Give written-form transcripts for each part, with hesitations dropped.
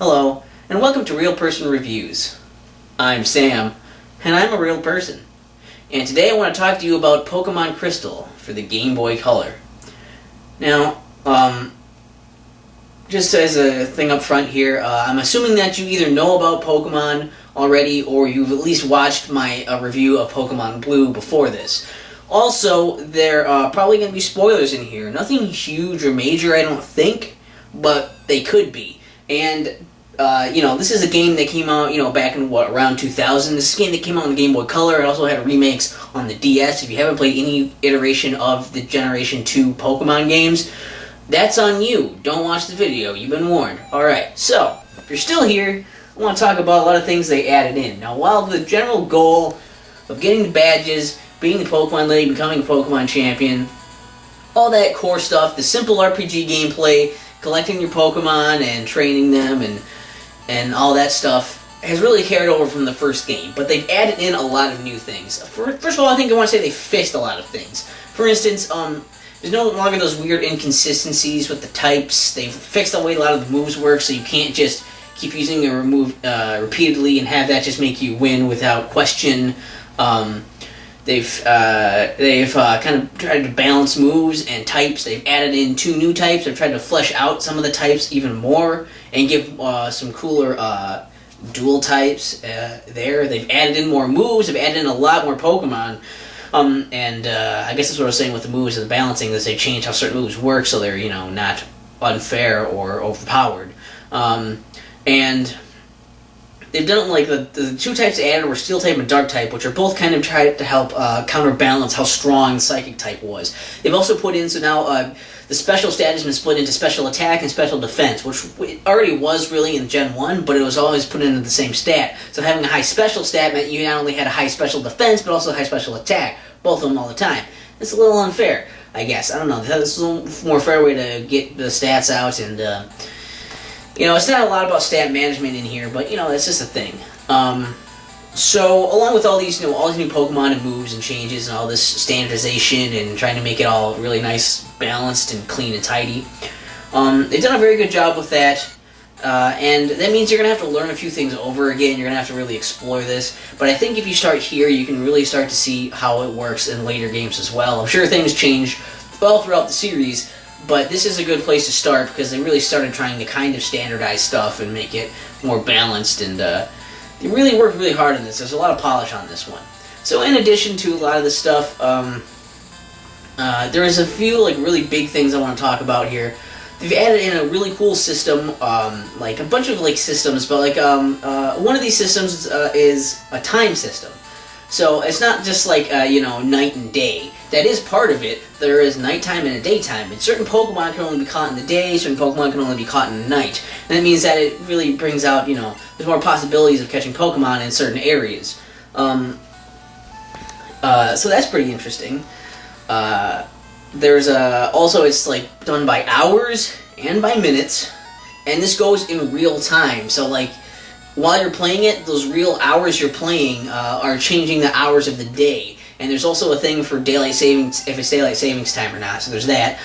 Hello, and welcome to Real Person Reviews. I'm Sam, and I'm a real person. And today I want to talk to you about Pokémon Crystal for the Game Boy Color. Now, just as a thing up front here, I'm assuming that you either know about Pokemon already, or you've at least watched my review of Pokemon Blue before this. Also, there are probably going to be spoilers in here. Nothing huge or major, I don't think, but they could be. And this is a game that came out, back in, around 2000. This is a game that came out on the Game Boy Color. It also had remakes on the DS. If you haven't played any iteration of the Generation 2 Pokemon games, that's on you. Don't watch the video. You've been warned. Alright, so, if you're still here, I want to talk about a lot of things they added in. Now, while the general goal of getting the badges, being the Pokemon Lily, becoming a Pokemon champion, all that core stuff, the simple RPG gameplay, collecting your Pokemon and training them and all that stuff has really carried over from the first game, but they've added in a lot of new things. First of all, I think I want to say they fixed a lot of things. For instance, there's no longer those weird inconsistencies with the types. They've fixed the way a lot of the moves work, so you can't just keep using a move repeatedly and have that just make you win without question. They've kind of tried to balance moves and types. They've added in 2 new types. They've tried to flesh out some of the types even more and give some cooler dual types there. They've added in more moves. They've added in a lot more Pokemon. I guess that's what I was saying with the moves and the balancing, is they changed how certain moves work so they're, not unfair or overpowered. And they've done it like the 2 types added were Steel type and Dark type, which are both kind of tried to help counterbalance how strong the Psychic type was. They've also put in, so now the special stat has been split into Special Attack and Special Defense, which it already was really in Gen 1, but it was always put into the same stat. So having a high Special stat meant you not only had a high Special Defense, but also a high Special Attack, both of them all the time. It's a little unfair, I guess. I don't know. This is a little more fair way to get the stats out, and it's not a lot about stat management in here, but, it's just a thing. So, along with all these, all these new Pokemon and moves and changes and all this standardization and trying to make it all really nice, balanced, and clean and tidy, they've done a very good job with that. And that means you're going to have to learn a few things over again. You're going to have to really explore this. But I think if you start here, you can really start to see how it works in later games as well. I'm sure things change all throughout the series, but this is a good place to start because they really started trying to kind of standardize stuff and make it more balanced, and they really worked really hard on this. There's a lot of polish on this one. So in addition to a lot of this stuff, there is a few really big things I want to talk about here. They've added in a really cool system, like a bunch of systems, but one of these systems is a time system. So it's not just night and day. That is part of it. There is nighttime and a daytime, and certain Pokemon can only be caught in the day, certain Pokemon can only be caught in the night. And that means that it really brings out, there's more possibilities of catching Pokemon in certain areas. So that's pretty interesting. There's also, it's done by hours and by minutes, and this goes in real time. So while you're playing it, those real hours you're playing are changing the hours of the day. And there's also a thing for daylight savings, if it's daylight savings time or not, so there's that.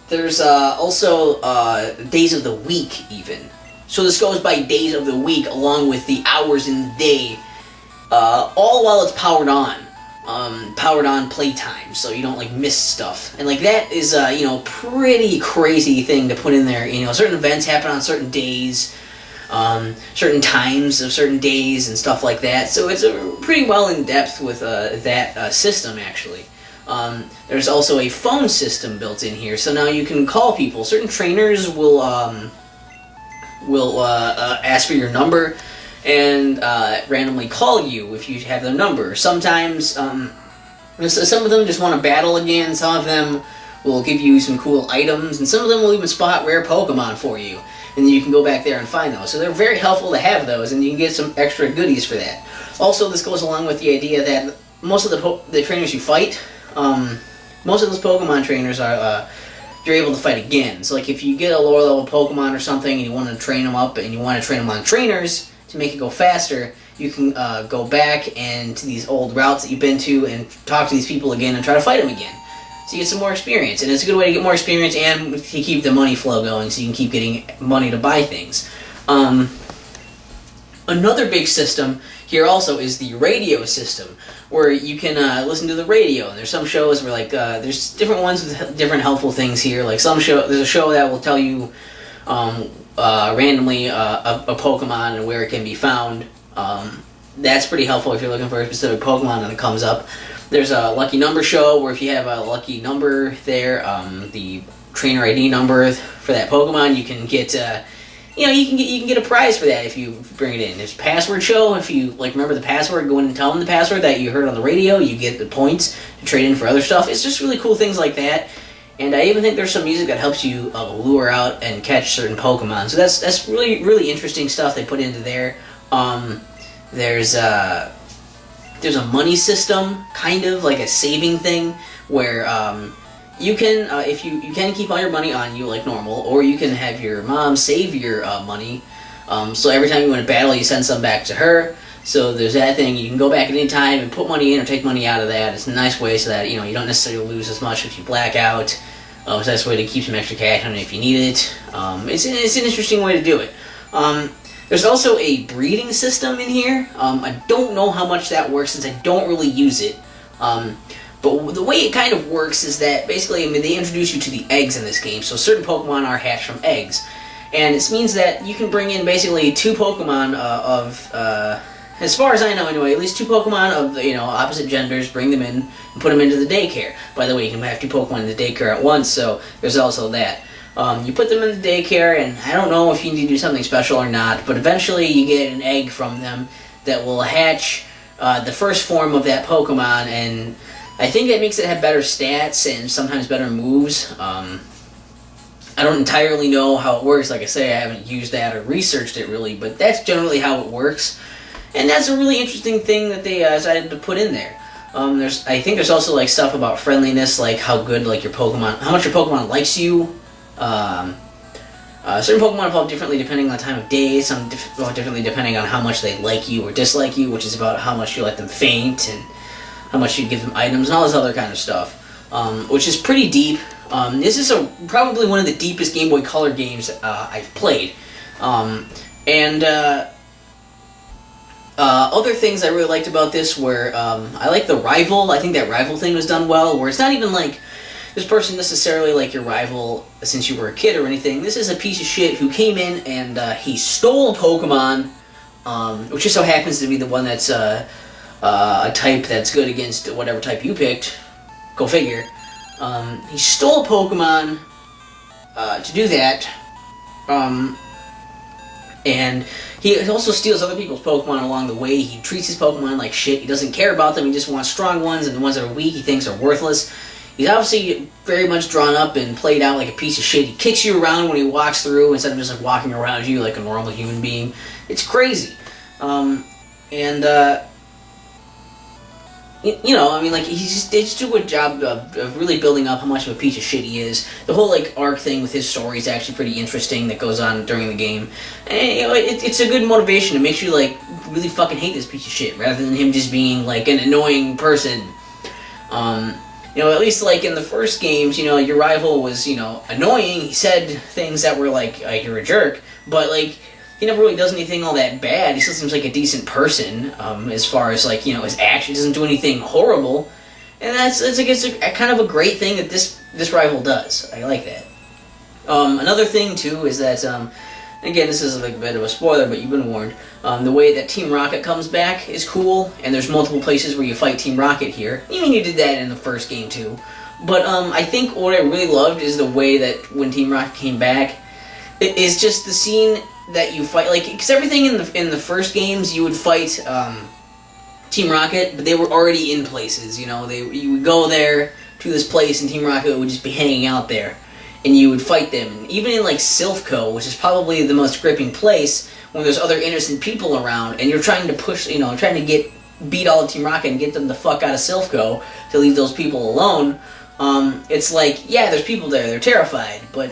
There's also days of the week, even. So this goes by days of the week, along with the hours in the day, all while it's powered on playtime, so you don't miss stuff. And that is pretty crazy thing to put in there. Certain events happen on certain days, certain times of certain days and stuff like that. So it's pretty well in depth with that system, actually. There's also a phone system built in here, so now you can call people. Certain trainers will ask for your number and randomly call you if you have their number. Sometimes some of them just want to battle again. Some of them will give you some cool items, and some of them will even spot rare Pokemon for you. And then you can go back there and find those. So they're very helpful to have those, and you can get some extra goodies for that. Also, this goes along with the idea that most of the trainers you fight, most of those Pokemon trainers are you're able to fight again. So if you get a lower level Pokemon or something and you want to train them up and you want to train them on trainers to make it go faster, you can go back and to these old routes that you've been to and talk to these people again and try to fight them again. so you get some more experience, and it's a good way to get more experience and to keep the money flow going, so you can keep getting money to buy things. Another big system here also is the radio system, where you can listen to the radio. And there's some shows where like there's different ones with different helpful things here. Like there's a show that will tell you randomly a Pokemon and where it can be found. That's pretty helpful if you're looking for a specific Pokemon and it comes up. There's a lucky number show where if you have a lucky number there, the trainer ID number for that Pokemon, you can get. You can get a prize for that if you bring it in. There's a password show. If you remember the password, go in and tell them the password that you heard on the radio. You get the points to trade in for other stuff. It's just really cool things like that. And I even think there's some music that helps you lure out and catch certain Pokemon. So that's really interesting stuff they put into there. There's a money system, kind of like a saving thing, where you can, if you can keep all your money on you like normal, or you can have your mom save your money. So every time you win a battle, you send some back to her. So there's that thing. You can go back at any time and put money in or take money out of that. It's a nice way so that you don't necessarily lose as much if you black out. It's a nice way to keep some extra cash on it if you need it. It's an interesting way to do it. There's also a breeding system in here. I don't know how much that works since I don't really use it. But the way it kind of works is that basically, they introduce you to the eggs in this game. So certain Pokemon are hatched from eggs. And this means that you can bring in basically two Pokemon as far as I know anyway, at least two Pokemon of opposite genders, bring them in and put them into the daycare. By the way, you can have two Pokemon in the daycare at once, so there's also that. You put them in the daycare, and I don't know if you need to do something special or not, but eventually you get an egg from them that will hatch the first form of that Pokemon, and I think that makes it have better stats and sometimes better moves. I don't entirely know how it works. Like I say, I haven't used that or researched it really, but that's generally how it works. And that's a really interesting thing that they decided to put in there. I think there's also stuff about friendliness, like how good your Pokemon, how much your Pokemon likes you. Certain Pokemon evolve differently depending on the time of day. Some evolve differently depending on how much they like you or dislike you, which is about how much you let them faint and how much you give them items and all this other kind of stuff, which is pretty deep. This is probably one of the deepest Game Boy Color games I've played. Other things I really liked about this were, I like the rival. I think that rival thing was done well, where it's not even like this person necessarily your rival since you were a kid or anything. This is a piece of shit who came in and he stole a Pokemon, which just so happens to be the one that's a type that's good against whatever type you picked. Go figure. He stole a Pokemon to do that. And he also steals other people's Pokemon along the way. He treats his Pokemon like shit. He doesn't care about them. He just wants strong ones, and the ones that are weak he thinks are worthless. He's obviously very much drawn up and played out like a piece of shit. He kicks you around when he walks through instead of just walking around you like a normal human being. It's crazy. They just do a good job of really building up how much of a piece of shit he is. The whole arc thing with his story is actually pretty interesting that goes on during the game. And it's a good motivation. It makes you really fucking hate this piece of shit rather than him just being an annoying person. At least in the first games, your rival was annoying. He said things that were you're a jerk, but he never really does anything all that bad. He still seems like a decent person, as far as his actions. Doesn't do anything horrible, and it's a kind of a great thing that this rival does. I like that. Another thing too is that again, this is a bit of a spoiler, but you've been warned. The way that Team Rocket comes back is cool, and there's multiple places where you fight Team Rocket here. Even you did that in the first game too. But I think what I really loved is the way that when Team Rocket came back, it is just the scene that you fight, because everything in the first games you would fight Team Rocket, but they were already in places. You would go there to this place, and Team Rocket would just be hanging out there, and you would fight them. And even in Silphco, which is probably the most gripping place, when there's other innocent people around, and you're trying to push, trying to beat all of Team Rocket and get them the fuck out of Silphco to leave those people alone. It's yeah, there's people there, they're terrified, but.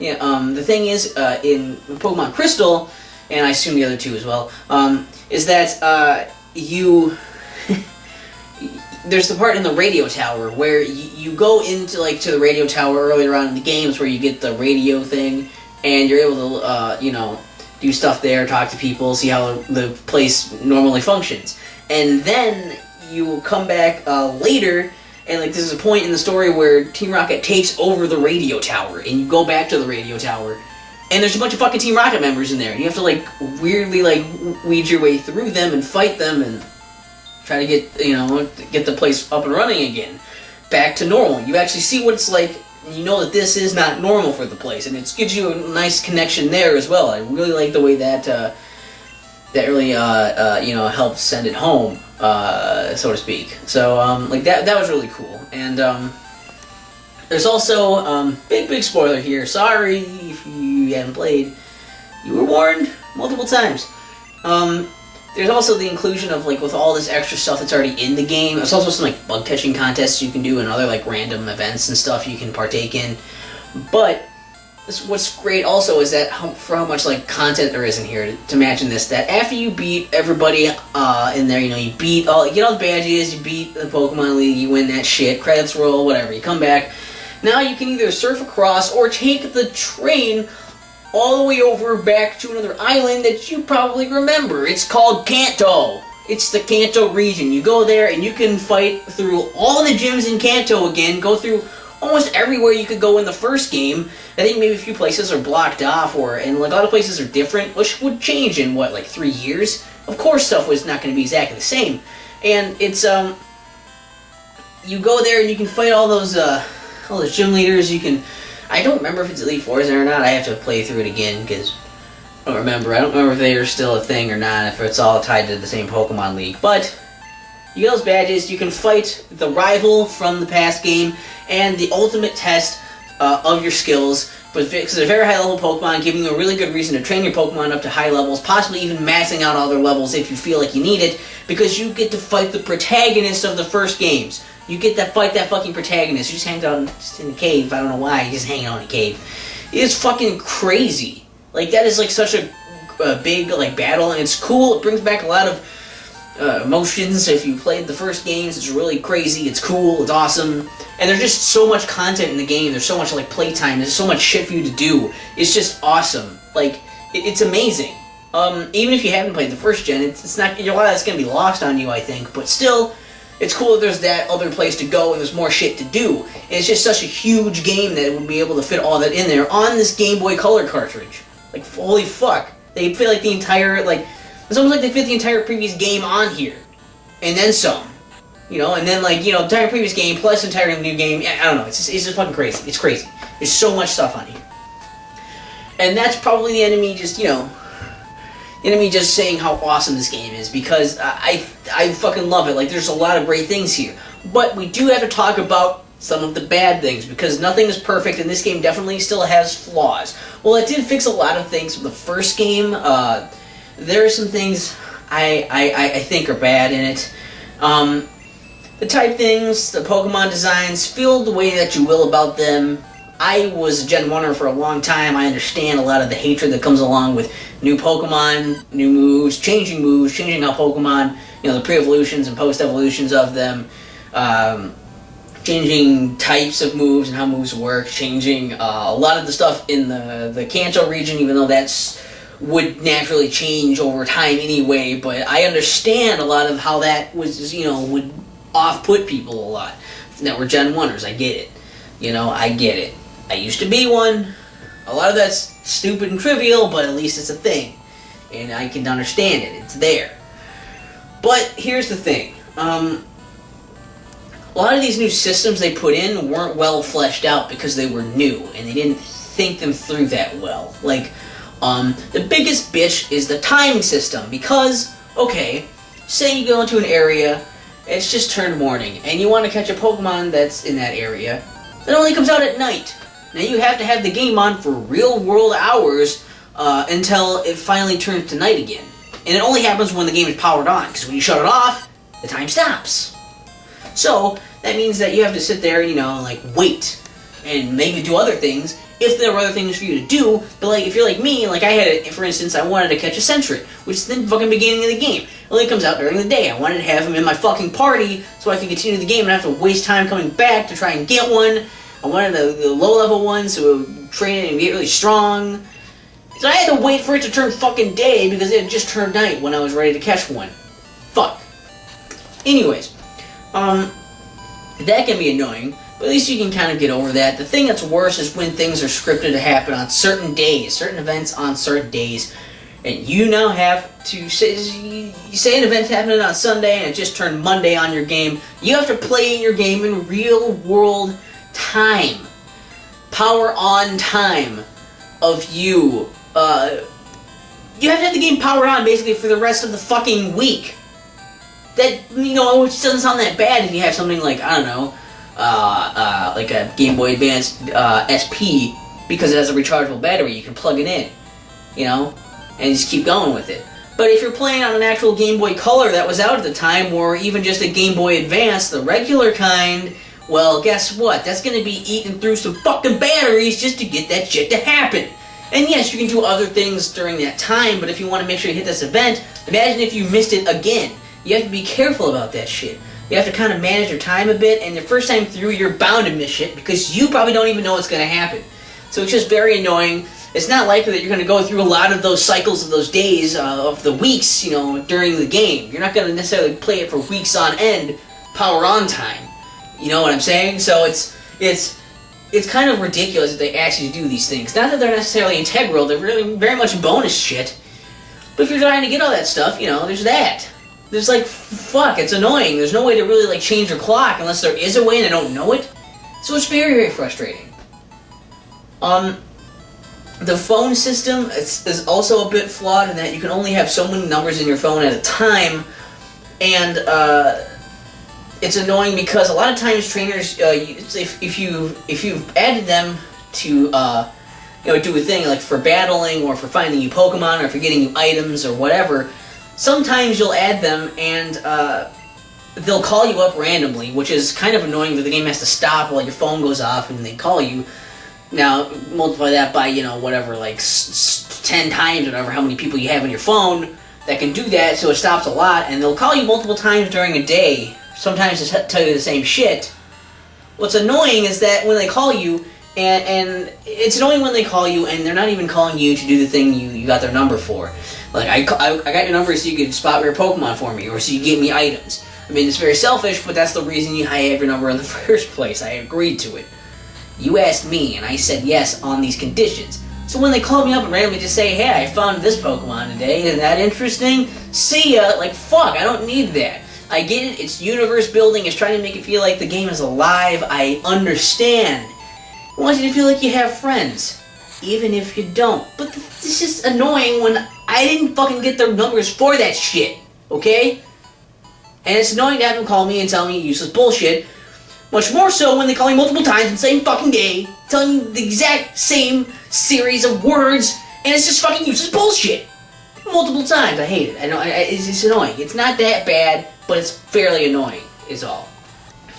Yeah, the thing is, in Pokemon Crystal, and I assume the other two as well, is that you there's the part in the radio tower where you go into like to the radio tower earlier on in the games where you get the radio thing, and you're able to do stuff there, talk to people, see how the place normally functions, and then you come back later. And like, there's a point in the story where Team Rocket takes over the radio tower, and you go back to the radio tower, and there's a bunch of fucking Team Rocket members in there. And you have to like weirdly like weed your way through them and fight them and try to get the place up and running again, back to normal. You actually see what it's like, and you know that this is not normal for the place, and it gives you a nice connection there as well. I really like the way that that really helps send it home, so to speak. So like that was really cool. And there's also big spoiler here. Sorry if you haven't played. You were warned multiple times. There's also the inclusion of like with all this extra stuff that's already in the game. There's also some like bug catching contests you can do and other like random events and stuff you can partake in. But what's great also is that for how much like content there is in here to imagine this, that after you beat everybody in there, you get all the badges, you beat the Pokemon League, you win that shit, credits roll, whatever, you come back. Now you can either surf across or take the train all the way over back to another island that you probably remember. It's called Kanto. It's the Kanto region. You go there and you can fight through all the gyms in Kanto again, go through almost everywhere you could go in the first game. I think maybe a few places are blocked off, and like a lot of places are different, which would change in what, like 3 years? Of course stuff was not going to be exactly the same. And it's you go there and you can fight all those gym leaders. You can, I don't remember if it's Elite Fours there or not. I have to play through it again because I don't remember. I don't remember if they are still a thing or not, if it's all tied to the same Pokemon League. But you get those badges, you can fight the rival from the past game, and the ultimate test of your skills, but because they're very high level Pokemon, giving you a really good reason to train your Pokemon up to high levels, possibly even maxing out other levels if you feel like you need it, because you get to fight the protagonist of the first games. You get to fight that fucking protagonist. You just hang out in the cave. I don't know why. You just hang out in a cave. It's fucking crazy. Like, that is like such a big like battle, and it's cool. It brings back a lot of emotions. If you played the first games, it's really crazy, it's cool, it's awesome, and there's just so much content in the game. There's so much like playtime, there's so much shit for you to do. It's just awesome. Like, it's amazing. Even if you haven't played the first gen, it's not, a lot of that's gonna be lost on you, I think, but still, it's cool that there's that other place to go and there's more shit to do. And it's just such a huge game that it would be able to fit all that in there on this Game Boy Color cartridge. Like, holy fuck. They fit like the entire, like, it's almost like they fit the entire previous game on here. And then some. And then like, the entire previous game plus the entire new game. I don't know, it's just fucking crazy. It's crazy. There's so much stuff on here. And that's probably the enemy just, the enemy just saying how awesome this game is, because I fucking love it. Like, there's a lot of great things here. But we do have to talk about some of the bad things, because nothing is perfect, and this game definitely still has flaws. Well, it did fix a lot of things from the first game. There are some things I think are bad in it. The type things, the Pokemon designs, feel the way that you will about them. I was a Gen 1er for a long time. I understand a lot of the hatred that comes along with new Pokemon, new moves, changing how Pokemon, the pre-evolutions and post-evolutions of them, changing types of moves and how moves work, changing a lot of the stuff in the Kanto region, even though that's would naturally change over time anyway, but I understand a lot of how that was, would off-put people a lot that were Gen 1ers. I get it. I get it. I used to be one. A lot of that's stupid and trivial, but at least it's a thing. And I can understand it. It's there. But here's the thing. A lot of these new systems they put in weren't well fleshed out because they were new, and they didn't think them through that well. Like, the biggest bitch is the timing system, because, okay, say you go into an area, it's just turned morning, and you want to catch a Pokemon that's in that area, it only comes out at night. Now you have to have the game on for real-world hours until it finally turns to night again. And it only happens when the game is powered on, because when you shut it off, the time stops. So, that means that you have to sit there and, like, wait, and maybe do other things, if there were other things for you to do. But like, if you're like me, like I had, for instance, I wanted to catch a Sentret, which is the fucking beginning of the game. It only comes out during the day. I wanted to have him in my fucking party so I could continue the game and not have to waste time coming back to try and get one. I wanted the low-level one so it would train it and get really strong. So I had to wait for it to turn fucking day because it had just turned night when I was ready to catch one. Fuck. Anyways, that can be annoying, but at least you can kind of get over that. The thing that's worse is when things are scripted to happen on certain days, certain events on certain days, and you now have to say, you say an event's happening on Sunday and it just turned Monday on your game. You have to play your game in real-world time. Power on time of you. You have to have the game powered on basically for the rest of the fucking week. That, you know, which doesn't sound that bad if you have something like, I don't know, like a Game Boy Advance SP, because it has a rechargeable battery, you can plug it in, you know, and just keep going with it. But if you're playing on an actual Game Boy Color that was out at the time, or even just a Game Boy Advance, the regular kind, well, guess what? That's going to be eating through some fucking batteries just to get that shit to happen. And yes, you can do other things during that time, but if you want to make sure you hit this event, imagine if you missed it again. You have to be careful about that shit. You have to kind of manage your time a bit, and the first time through, you're bound to miss shit, because you probably don't even know what's going to happen. So it's just very annoying. It's not likely that you're going to go through a lot of those cycles of those days, of the weeks, you know, during the game. You're not going to necessarily play it for weeks on end, power on time. You know what I'm saying? So it's kind of ridiculous that they ask you to do these things. Not that they're necessarily integral, they're really very much bonus shit. But if you're trying to get all that stuff, you know, there's that. There's like, fuck, it's annoying. There's no way to really like change your clock unless there is a way and I don't know it. So it's very, very frustrating. The phone system is also a bit flawed in that you can only have so many numbers in your phone at a time. And it's annoying because a lot of times trainers, if you've added them to you know, do a thing like for battling or for finding new Pokemon or for getting new items or whatever, sometimes you'll add them and they'll call you up randomly, which is kind of annoying that the game has to stop while your phone goes off and they call you. Now, multiply that by, you know, whatever, like 10 times or whatever, how many people you have on your phone that can do that, so it stops a lot, and they'll call you multiple times during a day, sometimes to tell you the same shit. What's annoying is that when they call you, and it's annoying when they call you and they're not even calling you to do the thing you got their number for. Like, I got your number so you could spot rare Pokemon for me, or so you get me items. I mean, it's very selfish, but that's the reason I have your number in the first place. I agreed to it. You asked me, and I said yes on these conditions. So when they call me up and randomly just say, hey, I found this Pokemon today, isn't that interesting? See ya! Like, fuck, I don't need that. I get it, it's universe building, it's trying to make it feel like the game is alive, I understand. I want you to feel like you have friends, even if you don't. But this is annoying when I didn't fucking get their numbers for that shit, okay? And it's annoying to have them call me and tell me useless bullshit. Much more so when they call me multiple times in the same fucking day, telling me the exact same series of words, and it's just fucking useless bullshit. Multiple times. I hate it. I know it's just annoying. It's not that bad, but it's fairly annoying, is all.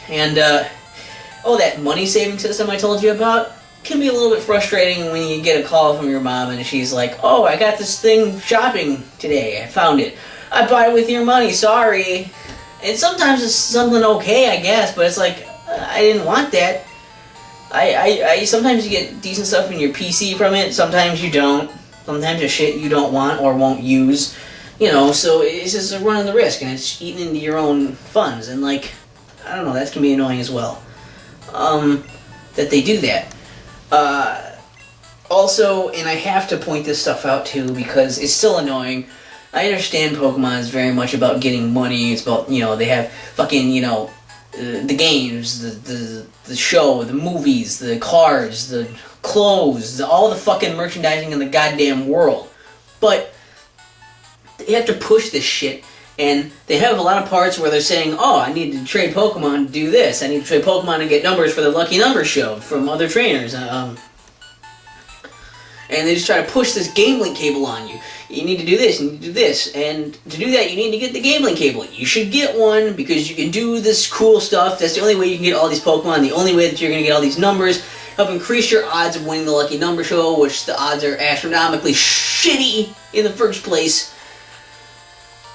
And, that money saving system I told you about can be a little bit frustrating when you get a call from your mom and she's like, oh, I got this thing shopping today. I found it. I bought it with your money. Sorry. And sometimes it's something okay, I guess, but it's like, I didn't want that. I sometimes you get decent stuff in your PC from it, sometimes you don't. Sometimes there's shit you don't want or won't use. You know, so it's just running the risk, and it's eating into your own funds, and like, I don't know, that can be annoying as well. That they do that. Also, and I have to point this stuff out too, because it's still annoying. I understand Pokemon is very much about getting money, it's about, you know, they have fucking, you know, the games, the show, the movies, the cards, the clothes, all the fucking merchandising in the goddamn world. But they have to push this shit, and they have a lot of parts where they're saying, oh, I need to trade Pokemon to do this. I need to trade Pokemon to get numbers for the Lucky Numbers show from other trainers. And they just try to push this Game Link cable on you. You need to do this, you need to do this, and to do that you need to get the Game Link cable. You should get one, because you can do this cool stuff. That's the only way you can get all these Pokemon, the only way that you're going to get all these numbers. help increase your odds of winning the lucky number show, which the odds are astronomically shitty in the first place.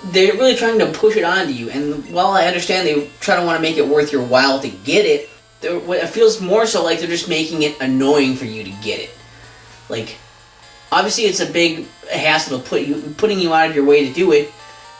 They're really trying to push it onto you, and while I understand they try to want to make it worth your while to get it, it feels more so like they're just making it annoying for you to get it. Like, obviously it's a big hassle to putting you out of your way to do it,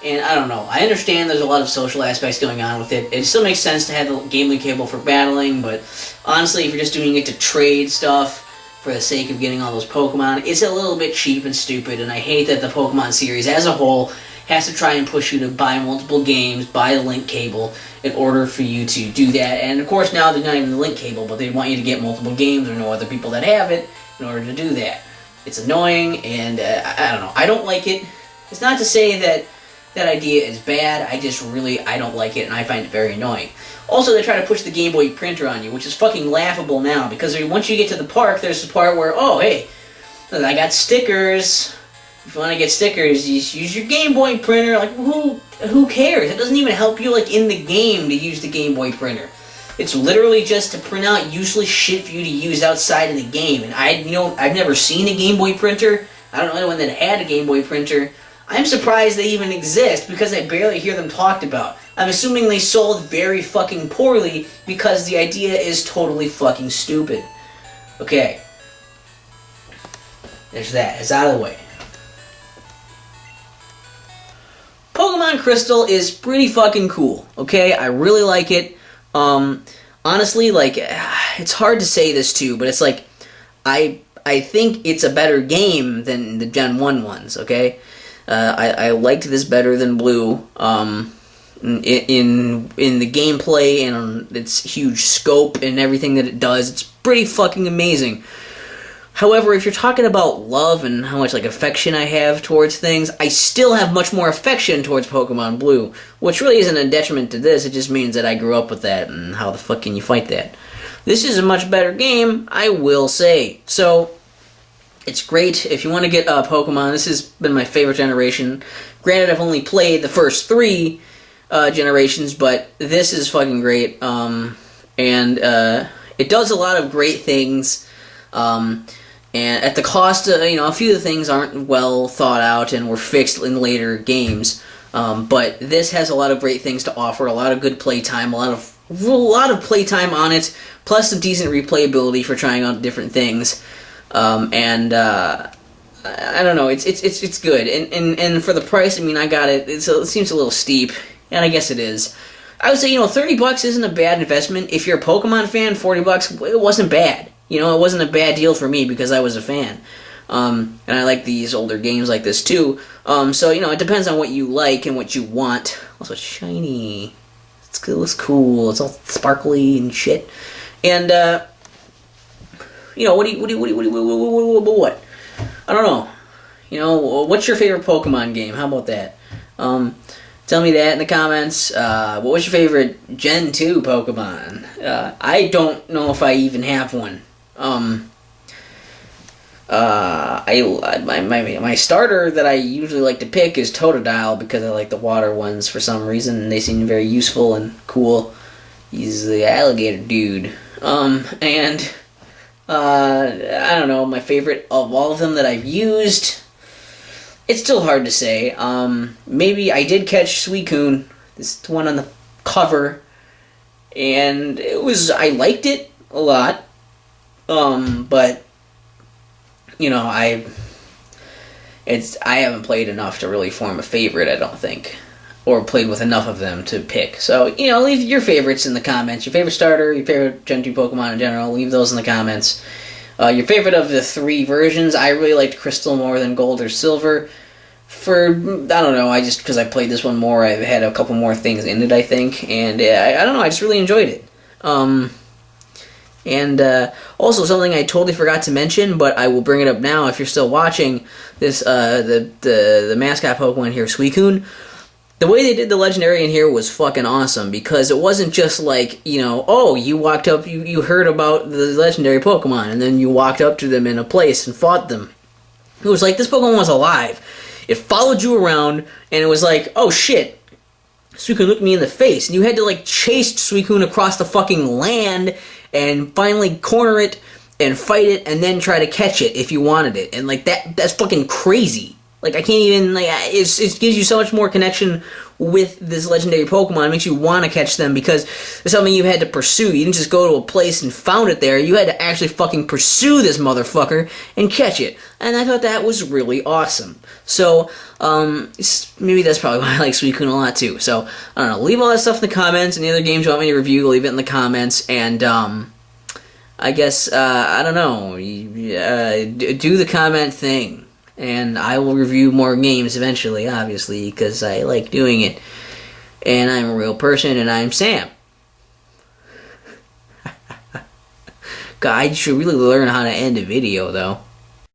and I don't know. I understand there's a lot of social aspects going on with it. It still makes sense to have the Game Link cable for battling, but honestly, if you're just doing it to trade stuff for the sake of getting all those Pokemon, it's a little bit cheap and stupid, and I hate that the Pokemon series as a whole has to try and push you to buy multiple games, buy a link cable, in order for you to do that. And of course now they're not even the link cable, but they want you to get multiple games or know other people that have it in order to do that. It's annoying, and I don't know. I don't like it. It's not to say that that idea is bad, I don't like it, and I find it very annoying. Also, they try to push the Game Boy printer on you, which is fucking laughable now, because once you get to the park, there's the part where, oh, hey, I got stickers. If you want to get stickers, you use your Game Boy printer. Like, who cares? It doesn't even help you, like, in the game to use the Game Boy printer. It's literally just to print out useless shit for you to use outside of the game. And I've never seen a Game Boy printer. I don't know anyone that had a Game Boy printer. I'm surprised they even exist, because I barely hear them talked about. I'm assuming they sold very fucking poorly, because the idea is totally fucking stupid. Okay. There's that. It's out of the way. Pokemon Crystal is pretty fucking cool, okay? I really like it. Honestly, like, it's hard to say this too, but it's like, I think it's a better game than the Gen 1 ones, okay? I liked this better than Blue, in the gameplay and its huge scope and everything that it does. It's pretty fucking amazing. However, if you're talking about love and how much, like, affection I have towards things, I still have much more affection towards Pokemon Blue, which really isn't a detriment to this. It just means that I grew up with that, and how the fuck can you fight that? This is a much better game, I will say. So, it's great. If you want to get Pokemon, this has been my favorite generation. Granted, I've only played the first 3 generations, but this is fucking great. It does a lot of great things. And at the cost of, a few of the things aren't well thought out and were fixed in later games. But this has a lot of great things to offer, a lot of good playtime, a lot of playtime on it, plus some decent replayability for trying out different things. I don't know, it's good. And for the price, I mean, I got it. It seems a little steep, and I guess it is. I would say, $30 isn't a bad investment. If you're a Pokemon fan, $40, it wasn't bad. It wasn't a bad deal for me because I was a fan. And I like these older games like this too. So, it depends on what you like and what you want. Also, it's shiny. It looks cool. It's all sparkly and shit. And, what? I don't know. What's your favorite Pokemon game? How about that? Tell me that in the comments. What was your favorite Gen 2 Pokemon? I don't know if I even have one. My starter that I usually like to pick is Totodile, because I like the water ones for some reason. They seem very useful and cool. He's the alligator dude. I don't know, my favorite of all of them that I've used, it's still hard to say. Maybe I did catch Suicune, this one on the cover, and I liked it a lot. But I haven't played enough to really form a favorite, I don't think, or played with enough of them to pick. So, leave your favorites in the comments. Your favorite starter, your favorite Gen 2 Pokemon in general, leave those in the comments. Your favorite of the 3 versions, I really liked Crystal more than Gold or Silver. I don't know, because I played this one more, I've had a couple more things in it, I think, and I don't know, I just really enjoyed it. Also something I totally forgot to mention, but I will bring it up now if you're still watching this, the mascot Pokemon here, Suicune. The way they did the legendary in here was fucking awesome, because it wasn't just like, you walked up, you heard about the legendary Pokemon, and then you walked up to them in a place and fought them. It was like this Pokemon was alive. It followed you around, and it was like, oh shit, Suicune looked me in the face, and you had to, like, chase Suicune across the fucking land, and finally corner it, and fight it and then try to catch it if you wanted it. And like that's fucking crazy. Like I can't even like it gives you so much more connection with this legendary Pokemon. It makes you want to catch them because it's something you had to pursue. You didn't just go to a place and found it there. You had to actually fucking pursue this motherfucker and catch it. And I thought that was really awesome. So, maybe that's probably why I like Suicune a lot too. So, I don't know. Leave all that stuff in the comments. Any other games you want me to review, leave it in the comments. And, I guess, I don't know. Do the comment thing. And I will review more games eventually, obviously, because I like doing it. And I'm a real person, and I'm Sam. God, I should really learn how to end a video, though.